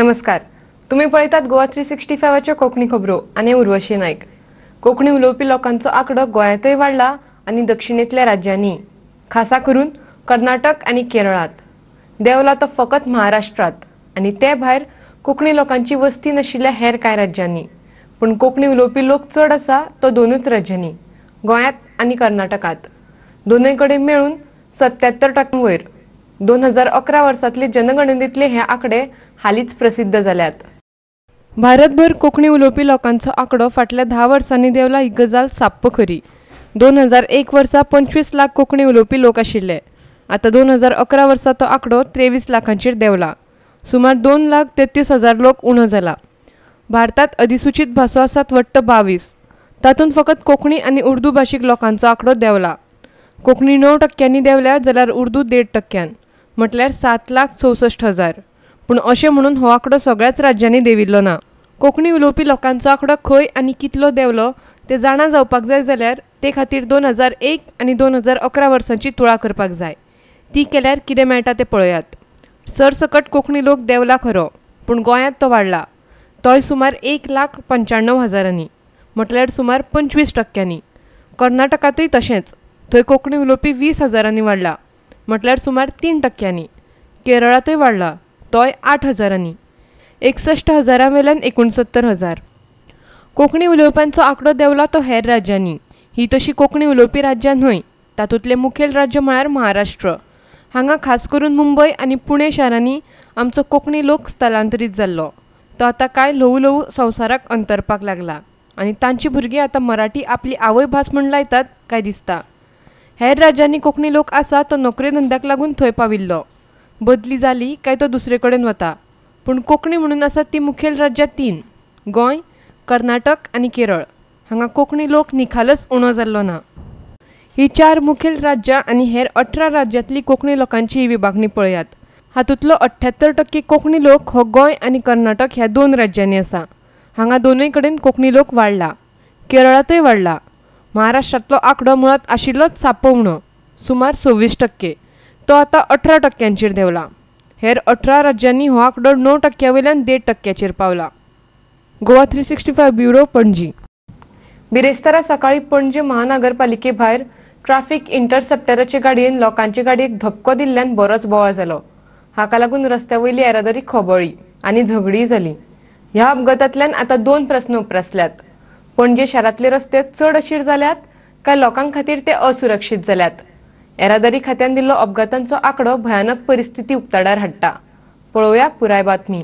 नमस्कार. तुम्ही पळयतात गोवा 365च्या कोकणी खबरो आणि उर्वशी नाईक. कोकणी उलोवपी लोकांचो आंकडो गोंयांतय वाडला आणि दक्षिणेतल्या राज्यांनी, खासा करून कर्नाटक आणि केरळात. देंवला तो फकत महाराष्ट्रात आणि ते भायर कोकणी लोकांची वस्ती नाशिल्ल्या हेर कांय राज्यांनी. पण कोकणी उलोवपी लोक चड आसा तो दोनूच राज्यांनी, गोंयांत आणि कर्नाटकात. दोनूय कडेन मेळून 77% वयर. 2011 वर्सांतले जनगणनेंतले हे आंकडे हालींच प्रसिद्ध जाल्यात. भारतभर कोकणी उलोवपी लोकांचो आंकडो फाटल्या 10 वर्सांनी देंवला ही गजाल साप्प खरी. 2001 वर्सा 25 लाख कोकणी उलोवपी लोक आशिल्ले. आता 2011 वर्सा तो आंकडो 23 लाखांचेर देंवला. सुमार 2,33,000 लोक उणो जाला. भारतात अधिसूचित भासो आसात वट्ट 22. तातूंत फकत कोंकणी आनी उर्दू भाशीक लोकांचो आंकडो देंवला. कोंकणी 9% देंवल्या जाल्यार उर्दू 1.5%, म्हटल्यार 7,64,000. पूण अशें म्हणून हो आंकडो सगळ्याच राज्यांनी देंविल्लो ना. कोंकणी उलोवपी लोकांचो आंकडो खंय आनी कितलो देंवलो तें जाणा जावपाक जाय जाल्यार ते खातीर 2001 आनी 2011 वर्सांची तुळा करपाक जाय. ती केल्यार कितें मेळटा तें पळयात. सरसकट कोंकणी लोक देंवला खरो, पूण गोंयांत तो वाडला. तोय सुमार 1,95,000, म्हटल्यार सुमार 25%. कर्नाटकांतय तशेंच. थंय कोंकणी उलोवपी 20,000 वाडला, म्हटल्यार सुमार 3%. केरळांतय वाडला, तोय 8,000. 61,000 वेल्यान 69,000. कोंकणी उलोवप्यांचो आंकडो देंवला तो हेर राज्यांनी. ही तशी कोंकणी उलोवपी राज्यां न्हय. तातूंतले मुखेल राज्य म्हळ्यार महाराष्ट्र. हांगा खास करून मुंबय आनी पुणे शारांनी आमचो कोंकणी लोक स्थलांतरीत जाल्लो. तो आतां काय ल्हवू ल्हवू संवसाराक अंतरपाक लागला आनी तांची भुरगीं आतां मराठी आपली आवय भास म्हूण लायतात काय दिसता. हेर राज्यांनी कोंकणी लोक आसा तो नोकरी धंद्याक लागून थंय पाविल्लो. बदली जाली काय तो दुसरे कडेन वता. पूण कोंकणी म्हणून आसा ती मुखेल राज्यां 3: गोंय, कर्नाटक आनी केरळ. हांगा कोंकणी लोक निखालस उणो जाल्लो ना. ही 4 मुखेल राज्यां आनी हेर 18 राज्यांतली कोंकणी लोकांची ही विभागणी पळयात. हातूंतलो 78% कोंकणी लोक हो गोंय आनी कर्नाटक ह्या 2 राज्यांनी आसा. हांगा दोनूय कडेन कोंकणी लोक वाडला. केरळांतय वाडला. महाराष्ट्रांतलो आंकडो मुळात आशिल्लोच साप्प उणो, सुमार 26%. तो आतां 18%चेर देंवला. हेर 18 राज्यांनी हो आंकडो 9% वयल्यान 1.5%चेर पावला. गोवा 365 ब्युरो, पणजी. बिरेस्तारा सकाळी पणजी महानगरपालिके भायर ट्रॅफिक इंटरसेप्टराचे गाडयेन लोकांचे गाडयेक धपको दिल्ल्यान बरोच बोवाळ जालो. हाका लागून रस्त्या वयली येरादारी खोबळ्ळी आनी झगडीय जाली. ह्या अपघातांतल्यान आतां 2 प्रस्न उपरासल्यात. पणजे शारांतले रस्ते चड अशीर जाल्यात काय लोकां खातीर ते असुरक्षीत जाल्यात. येरादारी खात्यान दिल्लो अपघातांचो आंकडो भयानक परिस्थिती उक्ताडार हाडटा. पळोवया पुराय बातमी.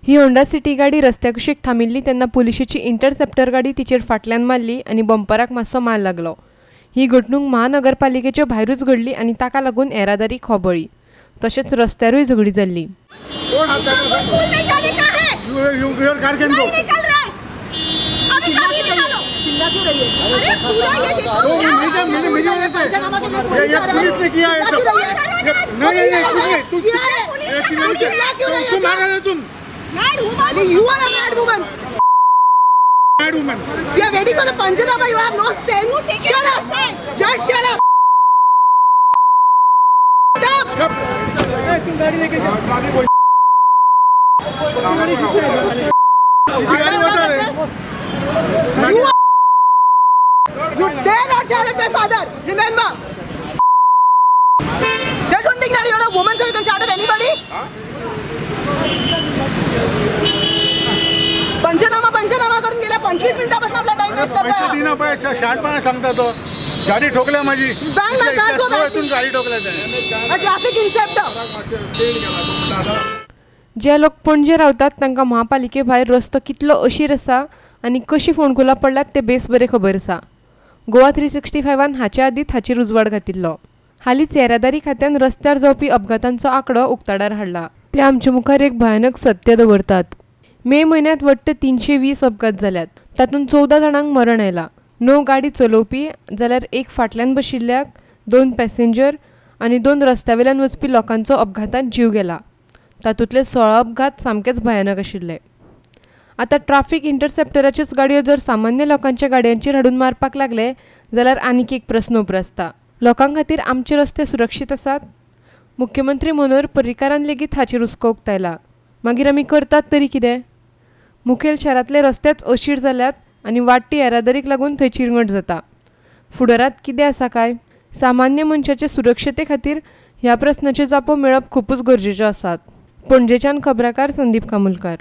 ही होंडा सिटी गाडी रस्त्या कुशीक थांबिल्ली तेन्ना पुलिशेची इंटरसेप्टर गाडी तिचेर फाटल्यान मारली आनी बंपराक मातसो मार लागलो. ही घडणूक महानगरपालिकेच्या भायरूच घडली आनी ताका लागून येरादारी खोबळ्ळी. तशेंच रस्त्यारूय झगडी जाल्ली. We are waiting for the Panchadaba. You have no sense. Shut up. Just shut up. Stop. तुम गाड़ी लेके जा. You dare not shout at my father. Remember. Just don't think that you're a woman so you can shout at anybody. पंचनामा करून गेल्या 25 मिनिटांपासून आपला time waste करताय. पैसे दिना पैसे शार्टपणा सांगता तो. गाडी ठोकल्या माझी. गाडी ठोकल्या ते. Traffic inspector. जे लोक पणजे रावतात तांकां महापालिके भायर रस्तो कितलो अशीर आसा आनी कशी फोंडकुलां पडल्यात ते बेस बरें खबर आसा. गोवा 365 हाचे आदींच हाचेर उजवाड घातिल्लो. हालींच येरादारी खात्यान रस्त्यार जावपी अपघातांचो आंकडो उक्ताडार हाडला. ते आमचे मुखार एक भयानक सत्य दवरतात. मे म्हयन्यांत वट्ट 320 अपघात जाल्यात. तातूंत 14 जाणांक मरण आयलां. 9 गाडी चलोवपी जाल्यार 1 फाटल्यान बशिल्ल्याक, 2 पॅसेंजर आनी 2 रस्त्यावेल्यान वचपी लोकांचो अपघातांत जीव गेला. तातूंतले 16 अपघात सामकेच भयानक आशिल्ले. आता ट्रॅफिक इंटरसेप्टराच्योच गाडयो जर सामान्य लोकांच्या गाडयांचेर हाडून मारपाक लागले जाल्यार आनीक एक प्रस्न उप्रासता. लोकां खातीर आमचे रस्ते सुरक्षीत आसात? मुख्यमंत्री मनोहर पर्रीकारान लेगीत हाचेर हुस्को उक्तायला. मागीर आमी करतात तरी कितें? मुखेल शारांतले रस्तेच अशीर जाल्यात आनी वाडटी येरादारीक लागून थंय चिरंगट जाता. फुडारात कितें आसा काय? सामान्य मनशाचे सुरक्षते खातीर ह्या प्रस्नाचेर जापो मेळप खूपच गरजेचो आसात. पणजेच्यान खबराकार संदीप कामुलकार.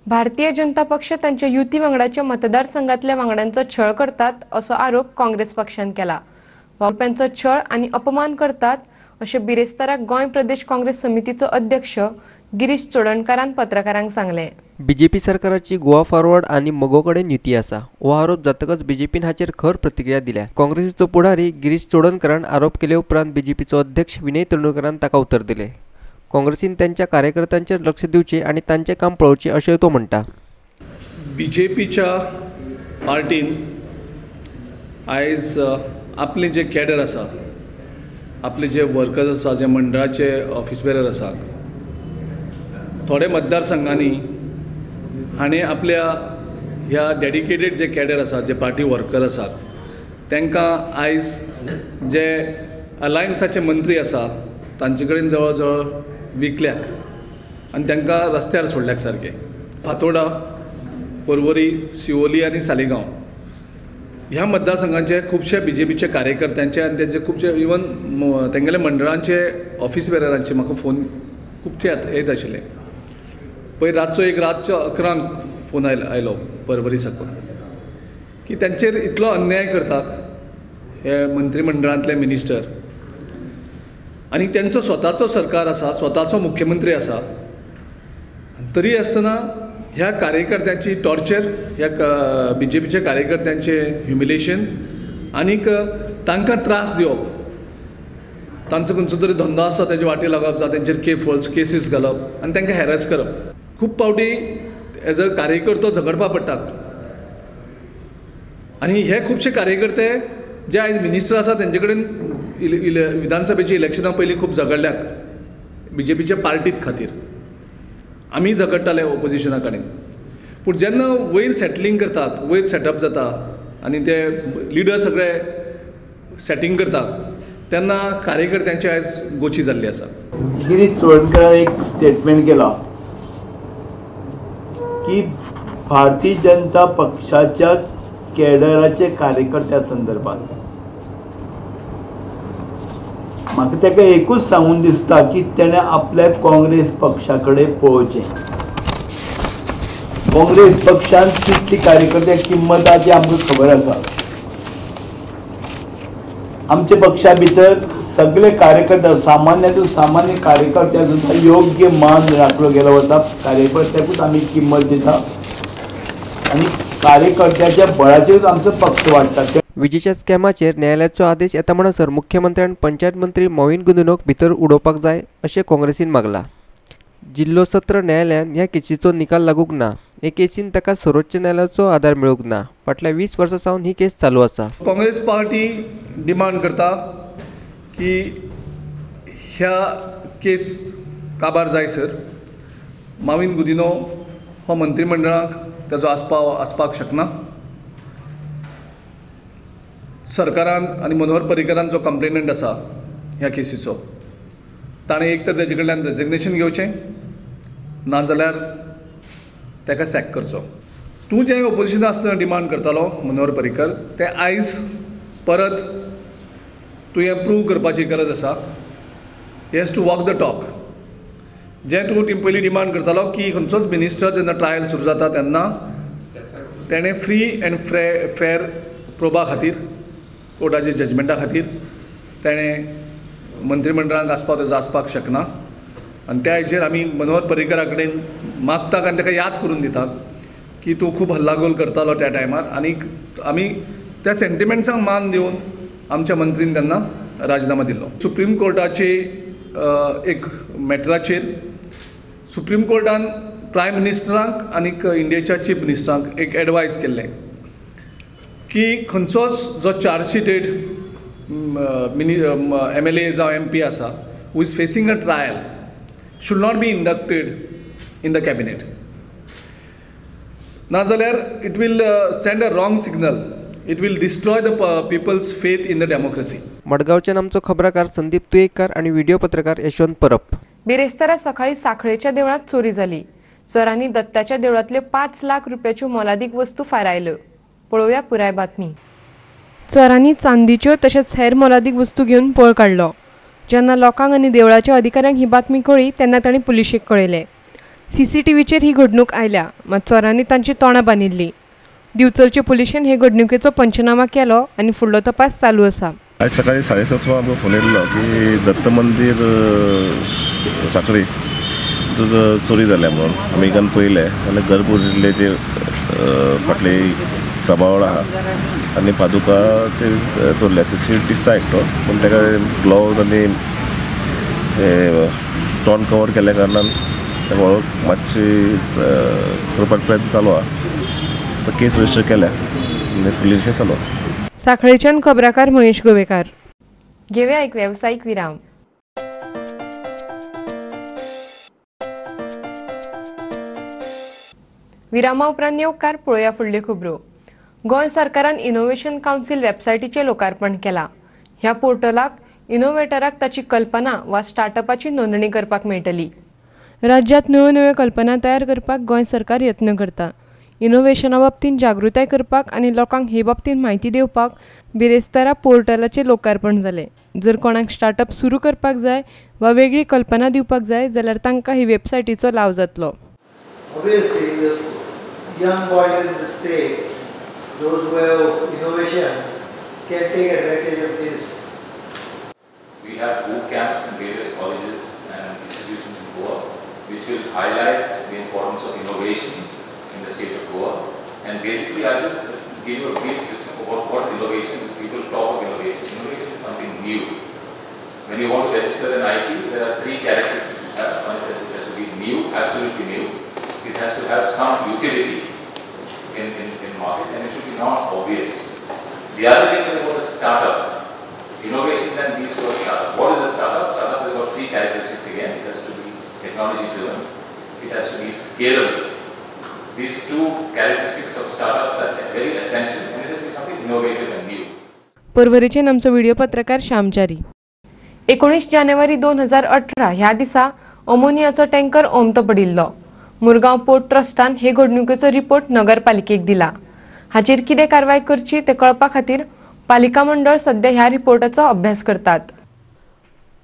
भारतीय जनता पक्ष तांच्या युती वांगडाच्या मतदारसंघातल्या वांगड्यांचो छळ करतात असो आरोप काँग्रेस पक्षान केला. वावुरप्यांचो छळ आनी अपमान करतात अशें बिरेस्ताराक गोंय प्रदेश काँग्रेस समितीचो अध्यक्ष गिरीश चोडणकारान पत्रकारांक सांगलें. बीजेपी सरकाराची गोवा फॉरवर्ड आणि मगो कडेन युती आसा हो आरोप जातकच बीजेपीन हाचेर खर प्रतिक्रिया दिल्या. काँग्रेसीचो पुढारी गिरीश चोडणकारान आरोप केले उपरांत बीजेपीचो अध्यक्ष विनय तेंडुलकरान ताका उत्तर दिले. काँग्रेसीन त्यांच्या कार्यकर्त्यांचेर लक्ष दिवचे आणि तांचें काम पळोवचें अशें तो म्हणटा. बीजेपीच्या पार्टीन आयज आपले जे कॅडर आसा, आपले जे वर्कर्स आसा, जे मंडळाचे ऑफिस बेरर आसा, थोडे मतदारसंघांनी हाणें आपल्या ह्या डेडिकेटेड जे कॅडर आसा, जे पार्टी वर्कर आसात, तांकां आयज जे अलायन्साचे मंत्री आसा तांचे कडेन जवळ जवळ विकल्याक आनी तांकां रस्त्यार सोडल्याक सारके. फातोर्डा, पर्वरी, सिओली आनी सालिगांव ह्या मतदारसंघांचे खुबशे बीजेपीचे कार्यकर्त्यांचे आनी तेंचे खुबशे इवन तेंगेले मंडळांचे ऑफिस बेररांचे म्हाका फोन खुबशे येत आशिल्ले. पळय रातचो 11:00 फोन आयलो पर्वरी साकून की तांचेर इतलो अन्याय करतात हे मंत्रिमंडळांतले मिनिस्टर आनी तांचो स्वताचो सरकार आसा, स्वताचो मुख्यमंत्री आसा, तरी आसतना ह्या कार्यकर्त्यांची टॉर्चर, ह्या बीजेपीच्या कार्यकर्त्यांचे ह्युमिलेशन आनीक तांकां त्रास दिवप, तांचो खंयचो तरी धंदो आसा तेजे वाटेर लागप, जावं तेंचेर फॉल्स केसीस घालप आनी तांकां हॅरेस करप. खूब पावटी एज अ कार्यकर्तो झगडपा पडटात आनी हे खुबशे कार्यकर्ते जे आयज मिनिस्टर आसा तेंचे कडेन विधानसभेची इलेक्शनां पयलीं खूब झगडल्यात बीजेपीच्या पार्टीत खातीर. आमी झगडटाले ओपोजिशना कडेन, पूण जेन्ना वयर सेटलींग करतात, वयर सेटअप जाता आनी ते लिडर सगळे सेटींग करतात तेन्ना कार्यकर्त्यांची आयज गोची जाल्ली आसा. गिरीश चोडणकर एक स्टेटमेंट केला की भारतीय जनता पक्षाच्या कॅडराचे कार्यकर्त्या संदर्भात म्हाका ताका एकूच सांगून दिसता की तेणें आपल्या काँग्रेस पक्षाकडे पळोवचें. काँग्रेस पक्षान कितली कार्यकर्त्याक किंमत आसा ती आमकां खबर आसा. आमच्या पक्षा भितर सगळे कार्यकर्ते, सामान्यातून सामान्य कार्यकर्त्या सुद्धा योग्य मान राखलो गेलो वता. कार्यकर्त्याकूच आमी किंमत दिता आनी कार्यकर्त्याच्या बळाचेरूच आमचो पक्ष वाडटा. विजेच्या स्कॅमाचेर न्यायालयाचो आदेश येता म्हणसर मुख्यमंत्र्यान पंचायत मंत्री मोहीन गुंदूनोक भितर उडोवपाक जाय अशें काँग्रेसीन मागला. जिल्लो सत्र न्यायालयान ह्या केसीचो निकाल लागूंक ना. हे केसीन ताका सर्वोच्च न्यायालयाचो आदार मेळूंक ना. फाटल्या 20 वर्सां सावन ही केस चालू आसा. काँग्रेस पार्टी डिमांड करता की ह्या केस काबार जायसर मोहीन गुदिनो हो मंत्रिमंडळाक ताजो आस्पाव आसपाक शकना. सरकारान आनी मनोहर पर्रीकारान जो कंप्लेनंट आसा ह्या केसीचो ताणें एक तर तेजे कडल्यान रेजिग्नेशन घेवचें, नाजाल्यार ताका सॅक करचो. तूं जें ओपोजिशना आसतना डिमांड करतालो मनोहर पर्रीकर, तें आयज परत तूं हें प्रूव करपाची गरज आसा. He has to walk the talk. जें तूं पयलीं डिमांड करतालो की खंयचोच मिनिस्टर जेन्ना ट्रायल सुरू जाता तेन्ना तेणें फ्री एंड फेर प्रोबा खातीर, कोर्टाच्या जजमेंटा खातीर तेणें मंत्रिमंडळाक आसपाक शकना. आनी त्या हेचेर आमी मनोहर पर्रीकरा कडेन मागतात आनी ताका याद करून दितात की तूं खूब हल्लागोल करतालो त्या टायमार. आनी आमी त्या सेंटिमेंट्सांक मान दिवन आमच्या मंत्रीन तेन्ना राजिनामा दिल्लो. सुप्रीम कोर्टाचे एक मॅटराचेर सुप्रीम कोर्टान प्रायम मिनिस्टराक आनीक इंडियेच्या चीफ मिनिस्टराक एक एडवायस केल्लें की खंयचोच जो चार्जशीटेड MLA जावं MP आसा who is facing a trial should not be inducted in the cabinet. नाजाल्यार it will send a wrong signal. It will destroy the people's faith in the democracy. मडगावच्यान आमचो खबराकार संदीप तुयेकर आणि व्हिडिओ पत्रकार यशवंत परब. बिरेस्तारा सकाळी साखळेच्या देवळात चोरी जाली. चोरांनी दत्ताच्या देवळातल्यो 5 लाख रुपयाच्यो मोलादीक वस्तू फारायल्यो. पळोवया पुराय बातमी. चोरांनी चांदीच्यो तशेंच हेर मोलादीक वस्तू घेवन पळ काडलो. जेन्ना लोकांक आनी देवळाच्या अधिकाऱ्यांक ही बातमी कळ्ळी तेन्ना तांणी पुलिशेक कळयलें. CCTVचेर ही घडणूक आयल्या, मात चोरांनी तांची तोंडां बांदिल्लीं. दिवचलचे पुलिशेन हे घडणुकेचो पंचनामा केलो आनी फुडलो तपास चालू आसा. आज सकाळी 7:30 आमकां फोन येयल्लो की दत्त मंदिर साखळी चोरी जाल्या म्हणून. आमी इकान पळयलें जाल्यार घर पुरिल्ले ते फाटले प्रभावळ आहा आनी पादुका ते चोरल्या. CCTV दिसता एकटो, पूण ताका ग्लोव्ज आनी टॉन कवर केल्ल्या कारणान ताका वळख मातशी करपाक प्रयत्न चालू आहा. केस रजिस्टर केल्या आनी फुडलें चालू आसा. साखळेच्यान खबराकार महेश गोवेकार. घेवया एक वेवसायीक विराम. विरामा उपरांत येवकार पळोवया फुडल्यो खबरो. गोंय सरकारान इनोव्हेशन कावन्सिल वेबसायटीचें लोकार्पण केलां. ह्या पोर्टलाक इनोव्हेटराक ताची कल्पना वा स्टार्टअपाची नोंदणी करपाक मेळटली. राज्यांत नव्यो नव्यो कल्पना तयार करपाक गोंय सरकार यत्न करता. इनोव्हेशना बाबतींत जागृताय करपाक आनी लोकांक हे बाबतींत म्हायती दिवपाक बिरेस्तारा पोर्टलाचें लोकार्पण जालें. जर कोणाक स्टार्टअप सुरू करपाक जाय वा वेगळी कल्पना दिवपाक जाय जाल्यार तांकां ही वेबसायटीचो लाव जातलो. Obviously, the young boys in the States, those who have innovation, can take advantage of this. We have boot camps in various colleges and institutions in Goa, which will highlight the importance of innovation in the state of Goa. And basically, I'll just give you a brief description about what is innovation. People talk of innovation. Innovation is something new. When you want to register an IP, there are 3 characteristics you have. One is that it has to be new, absolutely new. It has to have some utility in market, and it should be not obvious. The other thing is about a startup. Innovation then leads to a startup. What is a startup? Startup has got 3 characteristics again. It has to be technology driven. It has to be scalable. These 2 characteristics of startups are very essential, and it has to be something innovative and new. परवरीचे आमचो video पत्रकार श्यामचारी. 19 जानेवारी 2018 ह्या दिसा अमोनियाचो tanker ओमतो पडिल्लो. Mormugao port ट्रस्टान हे घडणुकेचो report नगरपालिकेक दिला. हाचेर कितें कारवाय करची ते कळपा खातीर पालिका मंडळ सध्या ह्या रिपोर्टाचो अभ्यास करतात.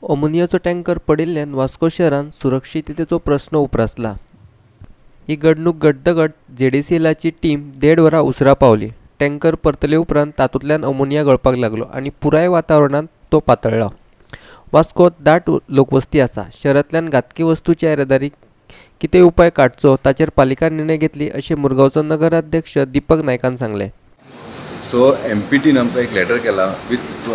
अमोनियाचो टँकर पडिल्ल्यान वास्को शहरान सुरक्षिततेचो प्रस्न उप्रासला. ही घडणूक घडतघट JDCLची टीम 1.5 वरां उसरा पावली. टँकर परतले उपरांत तातूंतल्यान अमोनिया गळपाक लागलो आनी पुराय वातावरणांत तो पातळ्ळो. वास्कोत दाट लोकवस्ती आसा. शहरांतल्यान घातकी वस्तूच्या येरादारीक कितें उपाय काडचो ताचेर पालिका निर्णय घेतली अशें मुरगांवचो नगराध्यक्ष दीपक नायकान सांगलें. सो MPटीन आमकां एक लेटर केला विथ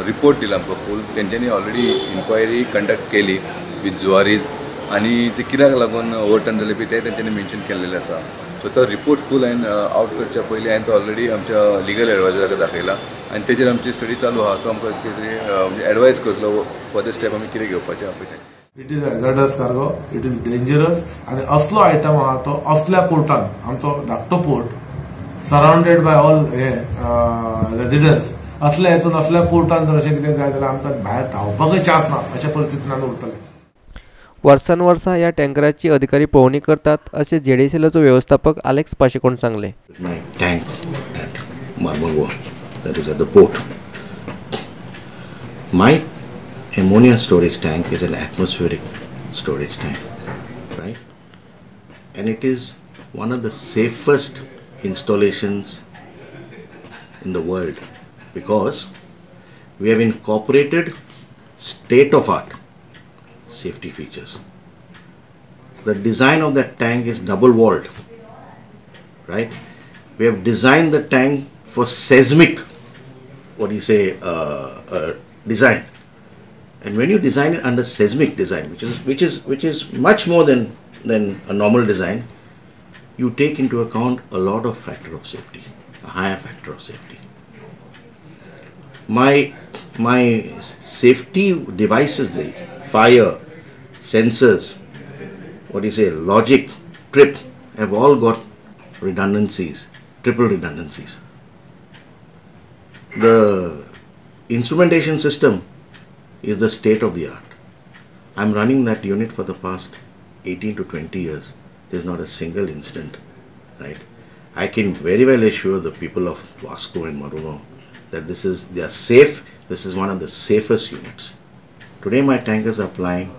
रिपोर्ट दिला आमकां फूल. तेंच्यांनी ऑलरेडी इन्क्वायरी कंडक्ट केली विथ जुआरीज आनी ते कित्याक लागून ओवरटर्न जाले पळय ते तेंच्यांनी मेन्शन केल्लेलें आसा. सो तो रिपोर्ट फूल हांवें आउट करच्या पयलीं हांवें तो ऑलरेडी आमच्या लिगल एडवायजराक दाखयला आनी तेजेर आमची स्टडी चालू आहा. तो आमकां कितें एडवायज करतलो फर्दर स्टेप आमी कितें घेवपाचें आहा पळय. It is hazardous cargo, it is dangerous आनी असलो आयटम आहा तो असल्या पोर्टान आमचो धाकटो पोर्ट सराउंडेड बाय ऑल हे रेजिडन्स असल्या हेतून असल्या पोर्टान जर अशें कितें जाय जाल्यार आमकां भायर धांवपाकय चान्स ना अशा परिस्थितीन आमी उरतले. वर्सान वर्सा ह्या टँकराची अधिकारी पळोवणी करतात अशें JDCLचो व्यवस्थापक आलेक्स पाशेकोन सांगले. Ammonia storage tank is an atmospheric storage tank, right? And it is one of the safest installations in the world because we have incorporated state-of-art safety features. The design of that tank is double-walled, right? We have designed the tank for seismic, design. And when you design it under seismic design, which is much more than a normal design, you take into account a lot of factor of safety, a higher factor of safety. My safety devices, the fire, sensors, logic, trip, have all got redundancies, triple redundancies. The instrumentation system is the state of the art. I'm running that unit for the past 18 to 20 years. There's not a single incident, right? I can very well assure the people of Vasco and Maruno that they are safe. This is one of the safest units. Today my tankers are flying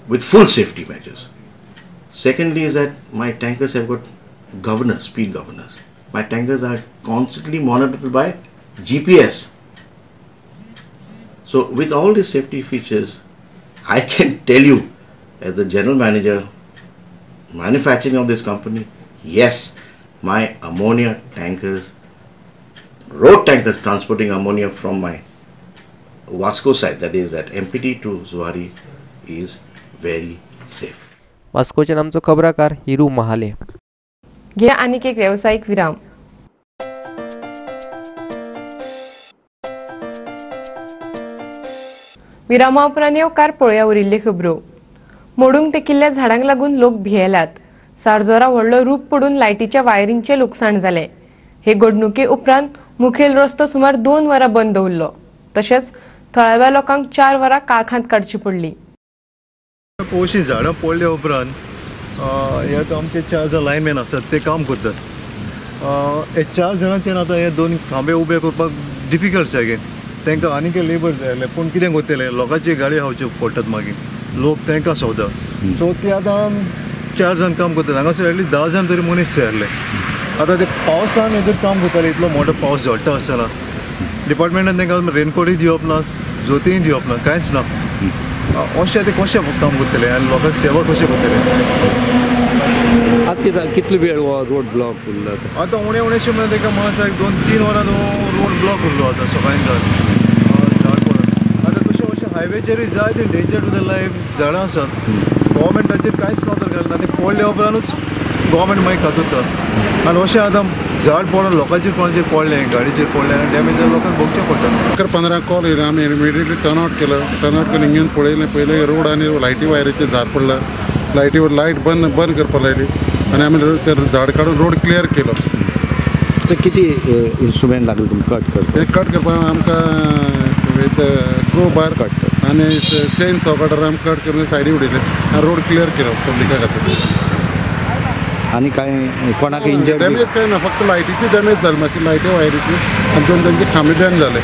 with full safety measures. Secondly is that my tankers have got governors, speed governors. My tankers are constantly monitored by GPS. So with all these safety features, I can tell you as the general manager, manufacturing of this company, yes, my ammonia tankers, road tankers transporting ammonia from my Vasco site, that is at MPT to Zuari, is very safe. वास्कोचे नामचो खबराकार Hiru Mahale. घ्या आनीक एक व्यावसायिक विराम. विरामा उपरांत येवकार पळोवया उरिल्ल्यो खबरो. मोडूंक तेकिल्ल्या झाडांक लागून लोक भियेल्यात. सारजोरा व्हडलो रूप पडून लायटीच्या वायरींचे लुकसाण जाले. हे घडणुके उपरांत मुखेल रस्तो सुमार 2 वरां बंद उरलो. तशेंच थळाव्या लोकांक 4 वरां काळखांत काडची पडली. पोशी झाडां पडल्या उपरांत हे आमचे 4 जण लायनमॅन आसात ते काम करतात. हे 4 जाणांचे आतां हे 2 खांबे उबे करपाक डिफिकल्ट सारकें. तांकां आनीक लेबर जाय आसले पूण कितें करतले लोकांची गाडी खावच्यो पडटात मागीर लोक तांकां सवता. सो ते आतां 4 जाण काम करतात. हांगासर एटलीस्ट 10 जाण तरी मनीस जाय आसले. आतां ते पावसान हेजेर काम करताले इतलो मोठो पावस झडटा आसतना डिपार्टमेंटान तांकां रेनकोटूय दिवप ना जोतीय दिवप ना कांयच ना. अशें ते कशें काम करतले आनी लोकांक सेवा कशें करतले. आज कितलो वेळ रोड ब्लॉक उरलो आतां उणेशें म्हणल्यार ताका म्हाका दिसता 2-3 वरां रोड ब्लॉक उरलो आतां सकाळीं झाड पडून. आतां तशें अशें हायवेचेरूय जायते डेंजर टू द लायफ झाडां आसात. गव्हर्मेंटाचेर कांयच नदर घालना आनी पडल्या उपरांतूच गव्हर्मेंट मागीर खातोता. आनी अशें आतां झाड पडून लोकांचेर कोणाचेर पडलें गाडयेचेर पडलें आनी डॅमेज जावन लोकांक भोगचें पडटा. 15 कॉल येयले आमी इमिडिएटली टर्नआउट केलं. टर्नआउट करून घेवन पळयलें पयलें रोड आनी लायटी वायरीचेर झाड पडलं. लायटीवर लायट बंद करपाक लायली आनी आमी ते झाड काडून रोड क्लियर केलो. ते किती इन्स्ट्रुमेंट लागले तुमकां कट करपाक? हे कट करपाक आमकां क्रो बार कट आनी चेन सॉ कटर आमी कट करून सायडी उडयले आनी रोड क्लियर केलो पब्लिका खातीर. आनी काय कोणाक इंजर्ड डॅमेज काय ना फक्त लायटीची डॅमेज जाली मातशी लायटी वायरीची आनी दोन तांचे खांबे बॅन जाले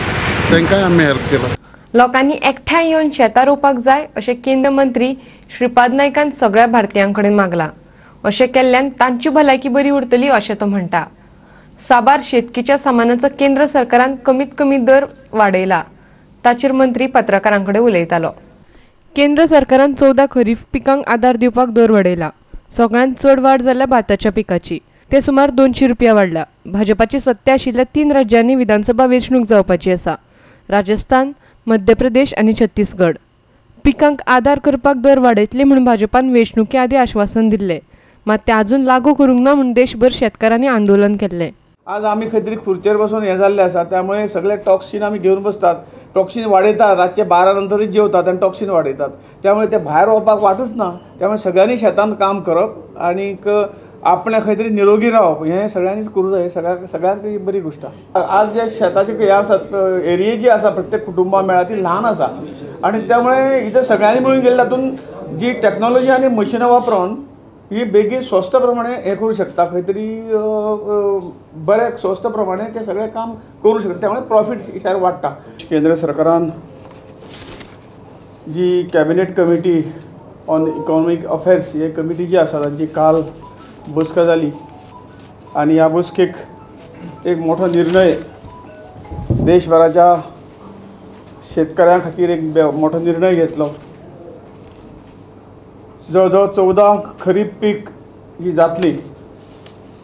तांकांय आमी हेल्प केलो. लोकांनी एकठांय येवन शेतां रोवपाक जाय अशें केंद्र मंत्री श्रीपाद नायकान सगळ्या भारतीयां कडेन मागलां. अशें केल्ल्यान तांची भलायकी बरी उरतली अशें तो म्हणटा. साबार शेतकीच्या सामानाचो केंद्र सरकारान कमीत कमी दर वाडयला. ताचेर मंत्री पत्रकारां कडेन उलयतालो. केंद्र सरकारान 14 खरीफ पिकांक आदार दिवपाक दर वाडयला. सगळ्यांत चड वाड जाल्या भाताच्या पिकाची. ते सुमार 200 रुपया वाडला. भाजपाची सत्ता आशिल्ल्या 3 राज्यांनी विधानसभा वेंचणूक जावपाची आसा. राजस्थान, मध्य प्रदेश आनी छत्तीसगड. पिकांक आदार करपाक दर वाडयतले म्हूण भाजपान वेंचणुके आदी आश्वासन दिल्लें. मात ते अजून लागू करूंक ना म्हूण देशभर शेतकारांनी आंदोलन केल्लें. आज आम्ही खंय तरी खुर्चेर बसून हे जाल्ले आसा त्यामुळे सगळे टॉक्सिन आमी घेवन बसतात. टॉक्सिन वाडयतात रातचे 12 नंतरच जेवतात आनी टॉक्सिन वाडयतात. त्यामुळे ते भायर वचपाक वाटच ना. त्यामुळे सगळ्यांनी शेतांत काम करप आनीक आपणे खंय तरी निरोगी रावप हें सगळ्यांनीच करूं जाय. सगळ्यांक बरी गोश्ट. आज जे शेताचे हे आसात एरिये जी आसा प्रत्येक कुटुंबा मेळा ती ल्हान आसा आनी त्यामुळे इथे सगळ्यांनी मेळून गेले तातूंत जी टॅक्नॉलॉजी आनी मशिनां वापरून ही बेगीन स्वस्त प्रमाणे हे करू शकता खंय तरी बरे स्वस्त प्रमाणे ते सगळे काम करू शकता. त्यामुळे प्रॉफिट शेअर वाडटा. केंद्र सरकारान जी cabinet committee on economic affairs ही कमिटी जी आसा तांची काल बसका जाली आनी ह्या बसकेक एक मोठो निर्णय देशभराच्या शेतकऱ्यां खातीर एक मोठो निर्णय घेतलो. जवळजवळ 14 खरीप पीक जी जातली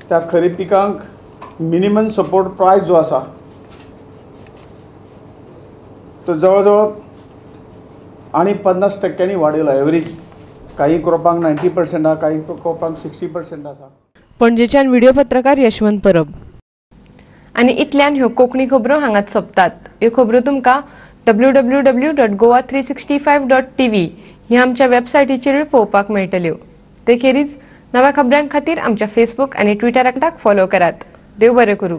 त्या खरीप पिकांक मिनिमम सपोर्ट प्रायस जो आसा तो जवळजवळ आनी 50% वाडयला एवरेज. काही क्रॉपांक 90% आसा काही क्रॉपांक 60% आसा. पणजेच्यान व्हिडिओ पत्रकार यशवंत परब. आनी इतल्यान ह्यो कोंकणी खबरो हांगाच सोंपतात. ह्यो खबरो तुमकां www.goa365.tv ह्या आमच्या वेबसायटीचेर पळोवपाक मेळटल्यो. ते खेरीज नव्या खबरां खातीर आमच्या फेसबुक आनी ट्विटर अकाउंटाक फॉलो करात. देव बरें करूं.